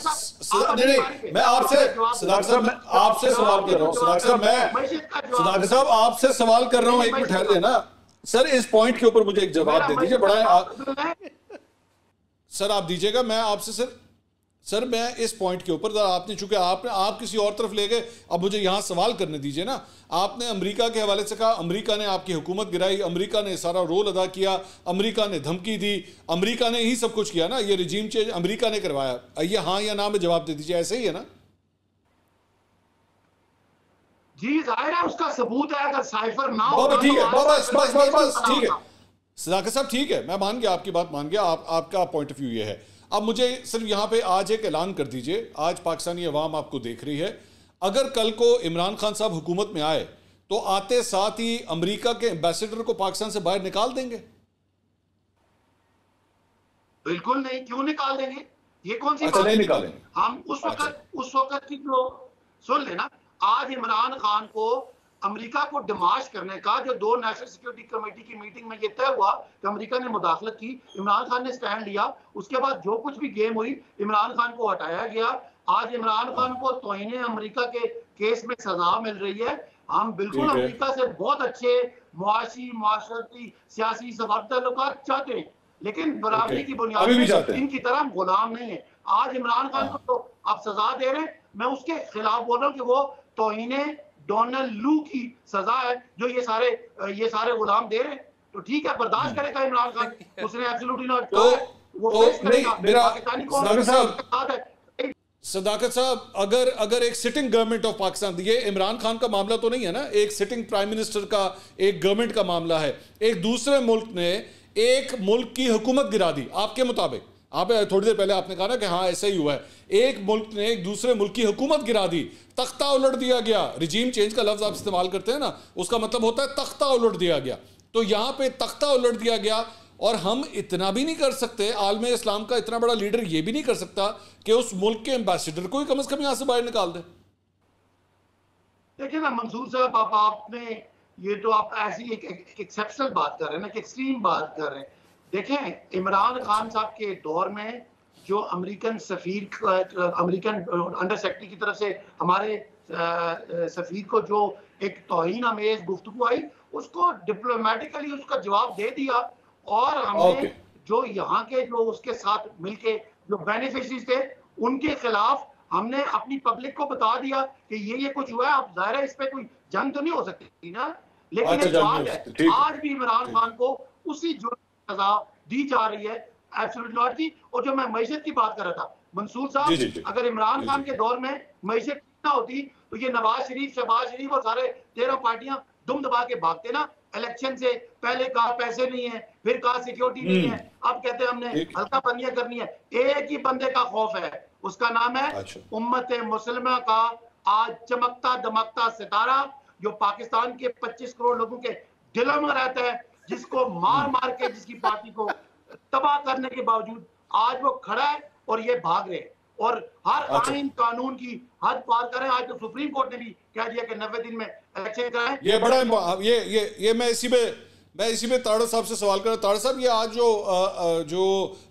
नहीं, मैं आपसे सदाकत साहब आपसे सवाल कर रहा हूँ। सदाकत साहब आपसे सवाल कर रहा हूँ, एक मिनट ठहर देना सर, इस पॉइंट के ऊपर मुझे एक जवाब दे दीजिए। बड़ा सर आप दीजिएगा, मैं आपसे सर मैं इस पॉइंट के ऊपर, आपने चूंकि आप किसी और तरफ ले गए, अब मुझे यहां सवाल करने दीजिए ना। आपने अमेरिका के हवाले से कहा अमेरिका ने आपकी हुकूमत गिराई, अमेरिका ने सारा रोल अदा किया, अमेरिका ने धमकी दी, अमेरिका ने ही सब कुछ किया ना, ये रिजीम चेंज अमेरिका ने करवाया। ये हाँ या ना में जवाब दे दीजिए, ऐसे ही है ना? जी जाहिर है उसका सबूत है, अगर साइफर ना हो ठीक है, बस ठीक है सदाकत साहब, ठीक है, मैं मान गया, आपकी बात मान गया, आपका पॉइंट ऑफ व्यू ये है। अब मुझे सिर्फ यहाँ पे आज एक ऐलान कर दीजिए, आज पाकिस्तानी अवाम आपको देख रही है, अगर कल को इमरान खान साहब हुकूमत में आए तो आते साथ ही अमेरिका के एम्बेसडर को पाकिस्तान से बाहर निकाल देंगे? बिल्कुल नहीं, क्यों निकाल देंगे? ये कौन सी बात नहीं निकालेंगे हम उस वक्त की जो सुन लेना, आज इमरान खान को अमेरिका को डिमाश करने का जो 2 नेशनल सिक्योरिटी कमेटी की मीटिंग में ये तय हुआ कि अमेरिका ने मुदाखलत की, इमरान खान ने स्टैंड लिया, उसके बाद जो कुछ भी गेम हुई इमरान खान को हटाया गया। आज इमरान खान को तौहीन अमेरिका के केस में सजा मिल रही है। हम बिल्कुल अमेरिका से बहुत अच्छे मुआशी, मुआशरती, सियासी सफारती ताल्लुकात चाहते हैं, लेकिन बराबरी की बुनियाद पर इनकी तरह गुलाम नहीं है। आज इमरान खान को तो आप सजा दे रहे हैं, मैं उसके खिलाफ बोल रहा हूँ कि वो तौहीन डोनाल्ड लू की सजा है जो ये सारे गुलाम दे रहे हैं। तो ठीक है, बर्दाश्त करेगा इमरान खान, उसने एब्सोल्युटली नॉट सदाकत साहब, अगर एक सिटिंग गवर्नमेंट ऑफ पाकिस्तान, ये इमरान खान का मामला तो नहीं है ना, एक सिटिंग प्राइम मिनिस्टर का, एक गवर्नमेंट का मामला है। एक दूसरे मुल्क ने एक मुल्क की हुकूमत गिरा दी, आपके मुताबिक, आप थोड़ी देर पहले आपने कहा ना कि हाँ ऐसा ही हुआ है, एक मुल्क ने एक दूसरे मुल्क की हुकूमत गिरा दी, तख्ता उलट दिया गया। रिजीम चेंज का लफ्ज आप इस्तेमाल करते हैं ना, उसका मतलब होता है तख्ता उलट दिया गया। तो यहाँ पे तख्ता उलट दिया गया, और हम इतना भी नहीं कर सकते, आलम इस्लाम का इतना बड़ा लीडर ये भी नहीं कर सकता कि उस मुल्क के एम्बेसडर को ही कम से कम यहाँ से बाहर निकाल दे। देखिए ना मंसूर साहब, आपने ये तो आप ऐसी एक एक्सेप्शनल बात कर रहे हैं ना, कि एक्सट्रीम बात कर रहे हैं। देखें, इमरान खान साहब के दौर में जो अमेरिकन सफीर, अमेरिकन अंडर सेक्रेटरी की तरफ से हमारे सफीर को जो एक तौहीन अमेज गुफ्तगू आई, उसको डिप्लोमेटिकली उसका जवाब दे दिया। और हमने जो यहाँ के जो उसके साथ मिलके जो बेनिफिशरीज थे उनके खिलाफ हमने अपनी पब्लिक को बता दिया कि ये कुछ हुआ है। अब जाहिर है इस पे कोई जंग तो नहीं हो सकती ना, लेकिन एक बात है, आज भी इमरान खान को उसी जो सजा दी जा रही है एब्सोल्यूट नॉट की। और जो मैं मईशत की बात कर रहा था, मंसूर साहब, अगर इमरान खान के दौर में मईशत ना होती तो ये नवाज शरीफ, शहबाज शरीफ और सारे 13 पार्टियां दुम दबा के भागते ना। इलेक्शन से पहले कहा पैसे नहीं है, फिर कहा सिक्योरिटी नहीं है, अब कहते हैं हमने हल्का बंदियां करनी है। एक ही बंदे का खौफ है, उसका नाम है उम्मत मुसलमा का आज चमकता दमकता सितारा, जो पाकिस्तान के 25 करोड़ लोगों के दिलों में रहता है, जिसको मार मार के जिसकी पार्टी को तबाह करने के बावजूद आज वो खड़ा है और ये भाग रहे हैं और हर आइन कानून की हद पार करें। आज तो सुप्रीम कोर्ट ने भी कह दिया कि 90 दिन में इलेक्शन कराएं। ये बड़ा ये मैं इसी में ताड़ा साहब से सवाल कर रहा। ताड़ा साहब, ये आज जो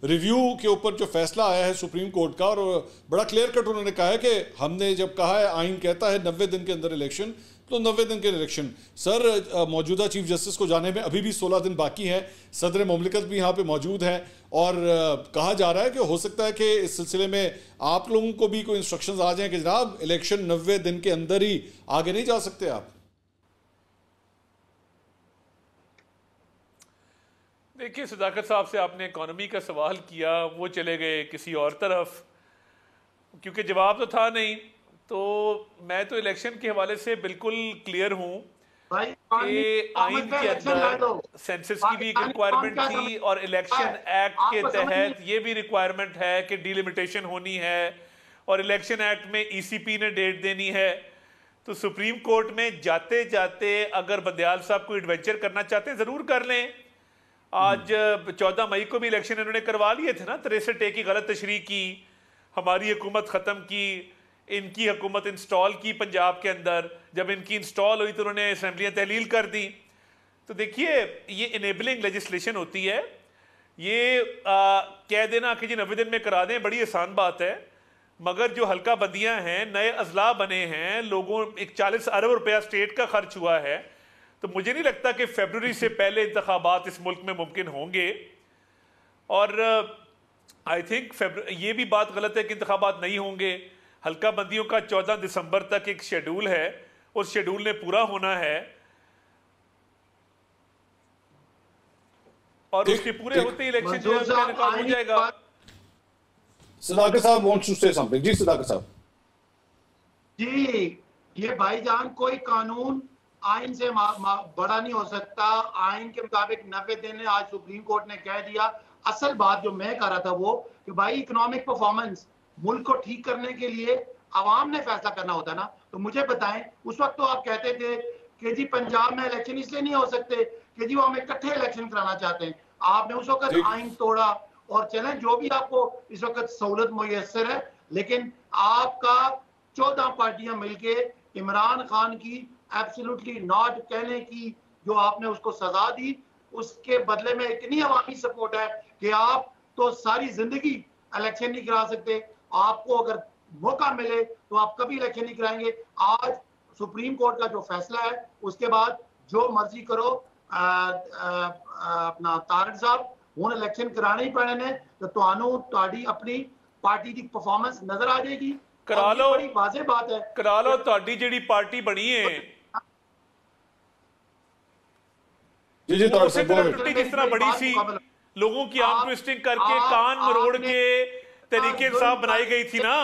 रिव्यू के ऊपर जो फैसला आया है सुप्रीम कोर्ट का, और बड़ा क्लियर कट उन्होंने कहा है कि हमने जब कहा है आइन कहता है 90 दिन के अंदर इलेक्शन, तो 90 दिन के इलेक्शन। सर, मौजूदा चीफ जस्टिस को जाने में अभी भी 16 दिन बाकी है, सदर मुमलिकत भी यहाँ पे मौजूद है और कहा जा रहा है कि हो सकता है कि इस सिलसिले में आप लोगों को भी कोई इंस्ट्रक्शंस आ जाएं कि जनाब इलेक्शन 90 दिन के अंदर ही आगे नहीं जा सकते आप। देखिए, सदाकत साहब से आपने इकोनॉमी का सवाल किया, वो चले गए किसी और तरफ, क्योंकि जवाब तो था नहीं। तो मैं तो इलेक्शन के हवाले से बिल्कुल क्लियर हूं कि आइन के अंदर सेंसस की भी एक रिक्वायरमेंट थी और इलेक्शन एक्ट के तहत ये भी रिक्वायरमेंट है कि डिलिमिटेशन होनी है, और इलेक्शन एक्ट में ईसीपी ने डेट देनी है। तो सुप्रीम कोर्ट में जाते जाते अगर बंदयाल साहब को एडवेंचर करना चाहते हैं ज़रूर कर लें। आज 14 मई को भी इलेक्शन इन्होंने करवा लिए थे ना, 63A की गलत तशरीह की, हमारी हुकूमत ख़त्म की, इनकी हुकूमत इंस्टॉल की पंजाब के अंदर। जब इनकी इंस्टॉल हुई तो उन्होंने असम्बलियाँ तहलील कर दी। तो देखिए, ये इनेबलिंग लेजिस्लेशन होती है। ये कह देना कि जी 90 दिन में करा दें बड़ी आसान बात है, मगर जो हल्का बंदियाँ हैं, नए अजला बने हैं, लोगों 40 अरब रुपया स्टेट का खर्च हुआ है, तो मुझे नहीं लगता कि फरवरी से पहले इंतखाबात इस मुल्क में मुमकिन होंगे। और आई थिंक ये भी बात गलत है कि इंतखाबात नहीं होंगे। हल्का बंदियों का 14 दिसंबर तक एक शेड्यूल है, उस शेड्यूल ने पूरा होना है और उसके पूरे होते इलेक्शन जो है हो जाएगा। सदाकत साहब वांट्स टू से समथिंग। जी सदाकत साहब। जी, ये भाईजान, कोई कानून आइन से बड़ा नहीं हो सकता। आइन के मुताबिक 90 दिन है, आज सुप्रीम कोर्ट ने कह दिया। असल बात जो मैं कर रहा था वो कि भाई इकोनॉमिक परफॉर्मेंस मुल्क को ठीक करने के लिए आवाम ने फैसला करना होता है ना। तो मुझे बताएं, उस वक्त तो आप कहते थे कि जी पंजाब में इलेक्शन इसलिए नहीं हो सकते कि जी वो हम इकट्ठे इलेक्शन कराना चाहते हैं। आपने उस वक्त आइन तोड़ा और चलें जो भी आपको इस वक्त सहूलत मुयस्सर है, लेकिन आपका 14 पार्टियां मिलके इमरान खान की एब्सोल्युटली नॉट कहने की जो आपने उसको सजा दी, उसके बदले में इतनी अवामी सपोर्ट है कि आप तो सारी जिंदगी इलेक्शन नहीं करा सकते। आपको अगर मौका मिले तो आप कभी इलेक्शन नहीं कराएंगे। आज सुप्रीम कोर्ट का जो फैसला है उसके बाद जो मर्जी करो, अपना तारक साहब हुण इलेक्शन कराने ही पैने ने, तो तुहानू तुहाडी अपनी पार्टी की परफॉर्मेंस नजर आ जाएगी। करा लो, बड़ी वाज़ेह बात है, करा लो। तुहाडी जिहड़ी पार्टी बनी है जी तारक साहब, जिस तरह बड़ी सी, लोगों की आर्म ट्विस्टिंग करके कान मरोड़ के तरीके इंसाफ बनाई गई थी ना।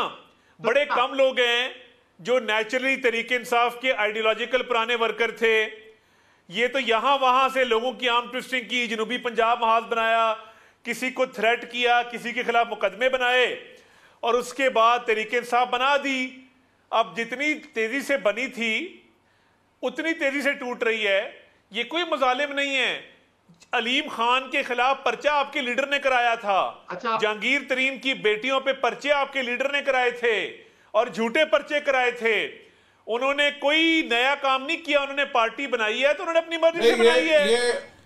बड़े कम लोग हैं जो नेचुरली तरीके इंसाफ के आइडियोलॉजिकल पुराने वर्कर थे। ये तो यहां वहां से लोगों की आर्म ट्विस्टिंग की, जनूबी पंजाब महाज बनाया, किसी को थ्रेट किया, किसी के खिलाफ मुकदमे बनाए और उसके बाद तरीके इंसाफ बना दी। अब जितनी तेजी से बनी थी उतनी तेजी से टूट रही है। ये कोई मजालिम नहीं है। अलीम खान के खिलाफ पर्चा आपके लीडर ने कराया था। अच्छा। जहांगीर तरीन की बेटियों पे पर्चे आपके लीडर ने कराए थे और झूठे पर्चे कराए थे। उन्होंने कोई नया काम नहीं किया, उन्होंने पार्टी बनाई है तो उन्होंने अपनी मर्जी से बनाई है।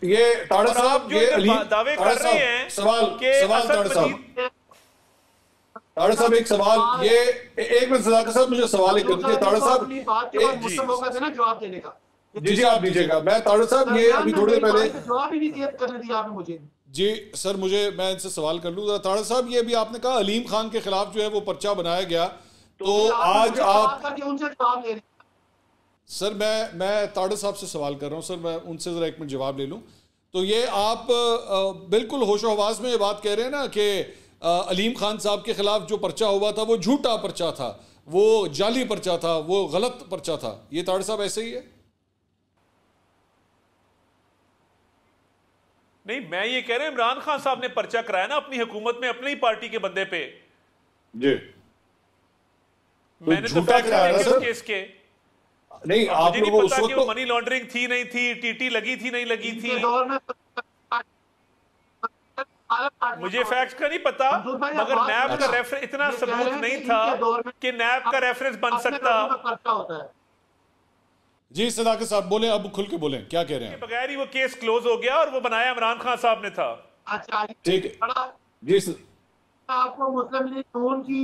ये ताड़ा साहब जो दावे कर रहे हैं सवाल ताड़ा साहब, ताड़ा साहब एक सवाल, ये एक मिनट सदाकत साहब, मुझे सवाल एक कर दीजिए ताड़ा साहब। जवाब देने का जी जी आप दीजिएगा। मैं ताड़ा साहब ये अभी थोड़ी देर पहले जवाब ही नहीं करने दिया आपने मुझे। जी सर, मैं इनसे सवाल कर लूँ। ताड़ा साहब ये भी आपने कहा अलीम खान के खिलाफ जो है वो पर्चा बनाया गया, तो आज आप उनसे जवाब ले रहे। सर मैं ताड़ा साहब से सवाल कर रहा हूँ सर, मैं उनसे जरा एक मिनट जवाब ले लूँ। तो ये आप बिल्कुल होशो हवास में ये बात कह रहे हैं ना कि अलीम खान साहब के खिलाफ जो पर्चा हुआ था वो झूठा पर्चा था, वो जाली पर्चा था, वो गलत पर्चा था। ये ताड़ा साहब ऐसे ही है? नहीं, मैं ये कह रहा हूं इमरान खान साहब ने पर्चा कराया ना अपनी हुकूमत में अपनी ही पार्टी के बंदे पे। जी मैंने तो फैक्ट कराया सर केस के। नहीं, आप मुझे नहीं लोगों पता कि तो वो मनी लॉन्ड्रिंग थी नहीं थी, टीटी लगी थी नहीं लगी थी, मुझे फैक्ट्स का नहीं पता, मगर नैब का रेफरेंस इतना सबूत नहीं था कि नैब का रेफरेंस बन सकता। जी सदाकत साहब बोले, अब खुल के बोलें, क्या कह रहे हैं? बगैर ही वो केस क्लोज हो गया और वो बनाया इमरान खान साहब ने था। अच्छा ठीक है जी सर। आपको मुस्लिम लीग नून की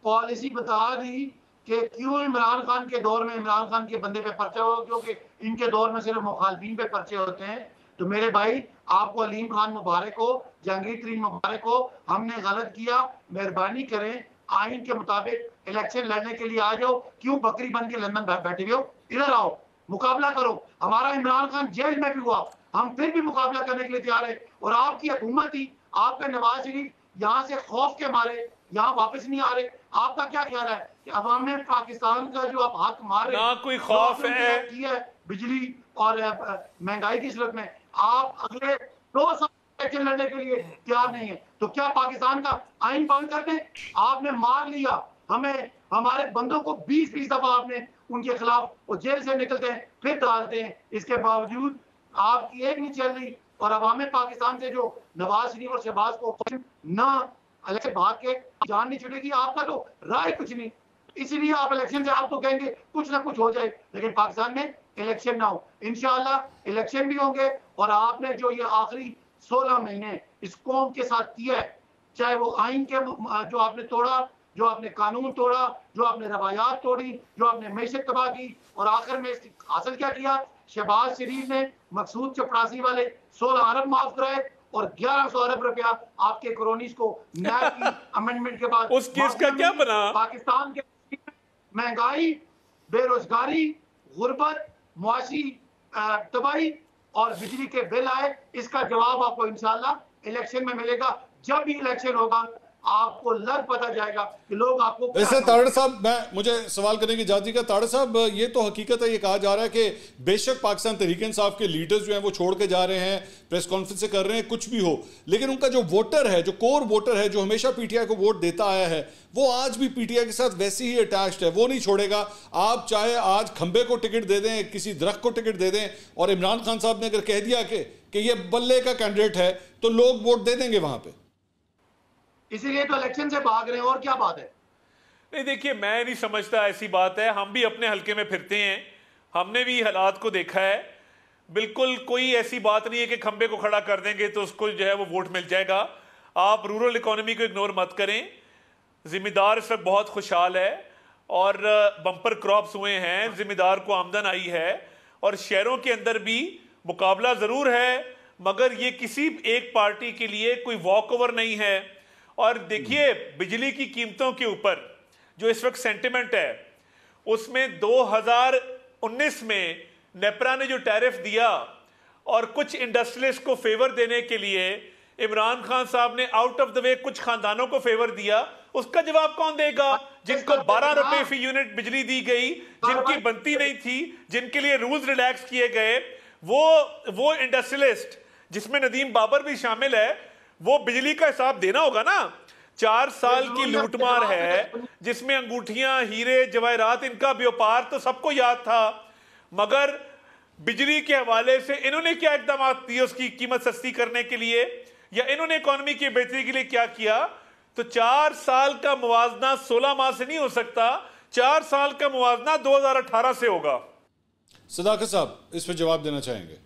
पॉलिसी बता दी कि क्यों इमरान खान के दौर में इमरान खान के बंदे पे पर्चा हो, क्योंकि इनके दौर में सिर्फ मुखालफिन पे पर्चे होते हैं। तो मेरे भाई आपको अलीम खान मुबारक हो, जहांगीर तरीन मुबारक हो, हमने गलत किया, मेहरबानी करें आइन के मुताबिक इलेक्शन लड़ने के लिए आ जाओ। क्यों बकरी बन के लंदन बैठे हुए हो, इधर आओ, मुकाबला करो। हमारा इमरान खान जेल में भी हुआ, हम फिर भी मुकाबला करने के लिए तैयार है। और आपकी हुकूमत ही, आपका नवाज शरीफ यहाँ से खौफ के मारे यहाँ वापस नहीं आ रहे। आपका क्या ख्याल है कि अवाम में पाकिस्तान का जो आप हक मार रहे ना कोई खौफ है बिजली और महंगाई की सूरत में, आप अगले 2 साल इलेक्शन लड़ने के लिए तैयार नहीं है, तो क्या पाकिस्तान का आइन बंद कर दें? आपने मार लिया हमें, हमारे बंदों को 20-20 दफा आपने उनके खिलाफ, वो जेल से निकलते हैं फिर डालते हैं, इसके बावजूद आपकी एक नहीं चल रही। और अवाम पाकिस्तान से जो नवाज शरीफ और शहबाज को ना इलेक्शन भाग के जान नहीं छुटेगी, आपका तो राय कुछ नहीं। इसीलिए आप इलेक्शन से आप तो कहेंगे कुछ ना कुछ हो जाए, लेकिन पाकिस्तान में इलेक्शन ना हो। इंशाअल्लाह इलेक्शन भी होंगे। और आपने जो ये आखिरी 16 महीने इस कौम के साथ किया है, चाहे वो आइन के जो आपने तोड़ा, जो आपने कानून तोड़ा, जो आपने रवायात तोड़ी, जो आपने मैशत तबाह की, और आखिर में हासिल क्या किया? शहबाज शरीफ ने मकसूद चपरासी वाले 16 अरब माफ कराए और 1100 अरब रुपया आपके कॉलोनीज को नैब की अमेंडमेंट के बाद उस केस का क्या बना? पाकिस्तान के महंगाई, बेरोजगारी, गुर्बत, मुआशी तबाही और बिजली के बिल आए, इसका जवाब आपको इंशाल्लाह इलेक्शन में मिलेगा। जब भी इलेक्शन होगा आपको लग पता जाएगा कि लोग आपको। वैसे ताड़ साहब, मुझे सवाल करने की इजाजत दीजिएगा। ताड़ साहब ये तो हकीकत है, ये कहा जा रहा है कि बेशक पाकिस्तान तहरीक इंसाफ के लीडर्स जो हैं वो छोड़ के जा रहे हैं, प्रेस कॉन्फ्रेंस से कर रहे हैं, कुछ भी हो, लेकिन उनका जो वोटर है, जो कोर वोटर है, जो हमेशा पीटीआई को वोट देता आया है, वो आज भी पीटीआई के साथ वैसे ही अटैच्ड है, वो नहीं छोड़ेगा। आप चाहे आज खंबे को टिकट दे दें, किसी दरख्त को टिकट दे दें, और इमरान खान साहब ने अगर कह दिया कि ये बल्ले का कैंडिडेट है, तो लोग वोट दे देंगे वहां पर। इसीलिए तो इलेक्शन से भाग रहे हैं, और क्या बात है? नहीं देखिए, मैं नहीं समझता ऐसी बात है। हम भी अपने हलके में फिरते हैं, हमने भी हालात को देखा है। बिल्कुल कोई ऐसी बात नहीं है कि खंबे को खड़ा कर देंगे तो उसको जो है वो वोट मिल जाएगा। आप रूरल इकोनॉमी को इग्नोर मत करें। जिम्मेदार इस वक्त बहुत खुशहाल है और बम्पर क्रॉप्स हुए हैं, जिम्मेदार को आमदन आई है, और शहरों के अंदर भी मुकाबला ज़रूर है, मगर ये किसी एक पार्टी के लिए कोई वॉक ओवर नहीं है। और देखिए, बिजली की कीमतों के ऊपर जो इस वक्त सेंटिमेंट है, उसमें 2019 में नेपरा ने जो टैरिफ दिया और कुछ इंडस्ट्रियलिस्ट को फेवर देने के लिए इमरान खान साहब ने आउट ऑफ द वे कुछ खानदानों को फेवर दिया, उसका जवाब कौन देगा? जिनको 12 रुपए फी यूनिट बिजली दी गई, जिनकी बनती नहीं थी, जिनके लिए रूल्स रिलैक्स किए गए, वो इंडस्ट्रियलिस्ट जिसमें नदीम बाबर भी शामिल है, वो बिजली का हिसाब देना होगा ना। 4 साल की लूटमार है जिसमें अंगूठियां, हीरे, जवाहरात, इनका व्यापार तो सबको याद था, मगर बिजली के हवाले से इन्होंने क्या इकदाम दिए उसकी कीमत सस्ती करने के लिए, या इन्होंने इकोनॉमी की बेहतरी के लिए क्या किया? तो 4 साल का मुवाजना 16 माह से नहीं हो सकता, 4 साल का मुवाजना 2018 से होगा। सदाकत साहब इस पर जवाब देना चाहेंगे?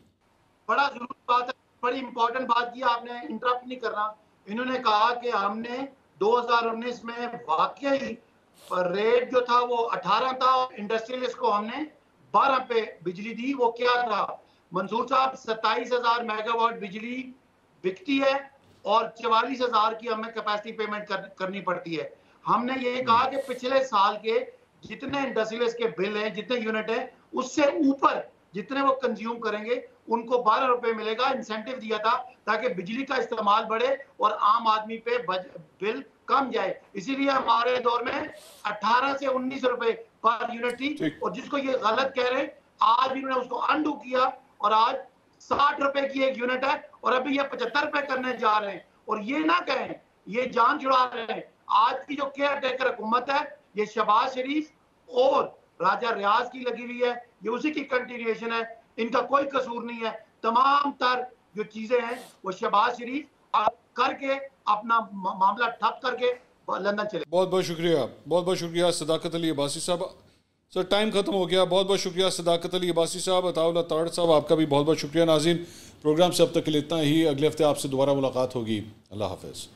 बड़ा जरूरी बात है, बड़ी इंपॉर्टेंट बात की आपने, इंटरप्ट नहीं करना। इन्होंने कहा कि हमने 2019 में वाकई रेट जो था वो 18 था, इंडस्ट्रियलिस्ट को हमने 12 पे बिजली दी। वो क्या था मंसूर साहब, 27,000 मेगावाट बिजली बिकती है और 44,000 की हमें कैपेसिटी पेमेंट करनी पड़ती है। हमने ये कहा कि पिछले साल के जितने इंडस्ट्रियलिस्ट के बिल हैं, जितने यूनिट हैं, उससे ऊपर जितने वो कंज्यूम करेंगे उनको 12 रुपए मिलेगा। इंसेंटिव दिया था ताकि बिजली का इस्तेमाल बढ़े और आम आदमी पे बिल कम जाए। इसीलिए हमारे दौर में 18 से 19 रुपए पर यूनिट थी, और जिसको ये गलत कह रहे हैं आज इन्होंने उसको अनडू किया और आज 60 रुपए की एक यूनिट है और अभी ये 75 रुपए करने जा रहे हैं। और ये ना कहें ये जान छुड़ा रहे हैं। आज की जो केयर टेकर हुकूमत है ये शहबाज शरीफ और राजा रियाज की लगी हुई है, ये उसी की कंटिन्यूएशन है, इनका कोई कसूर नहीं है। तमाम तर जो चीजें हैं वो शहबाज शरीफ करके अपना मामला ठप करके लंदन चले। बहुत बहुत शुक्रिया सदाकत अली अब्बासी साहब। सर टाइम खत्म हो गया। बहुत बहुत शुक्रिया सदाकत अली अब्बासी साहब। अताउल्लाह तारड़ साहब आपका भी बहुत बहुत शुक्रिया। नाज़रीन प्रोग्राम से अब तक के लिए इतना ही। अगले हफ्ते आपसे दोबारा मुलाकात होगी। अल्लाह हाफ़िज़।